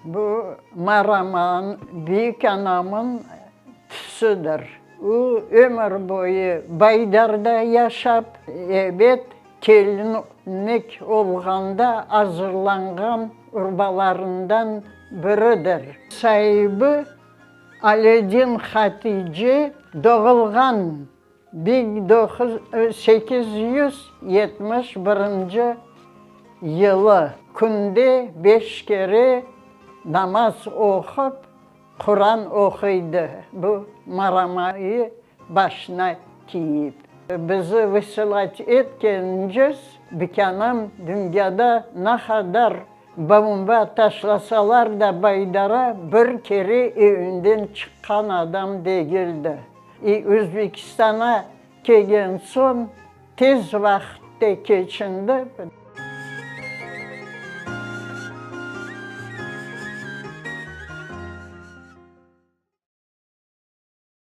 Bu Maraman büyük anamın tüsüdür. O ömür boyu Baydar'da yaşap, evet gelinlik olğanda hazırlanğan urbalarından biridir. Sahibi Aliddin Hatice doğulğan 1871 yılı günde 5 kere namaz okup Kur'an okuydu. Bu maramayı başına giyip. Bizi vesilet etkencez bükanam dünyada ne kadar bomba taşlasalar da Baydar'a bir kere evinden çıkan adam değildi. Özbekistan'a gelgen son tez vakitte geçindi.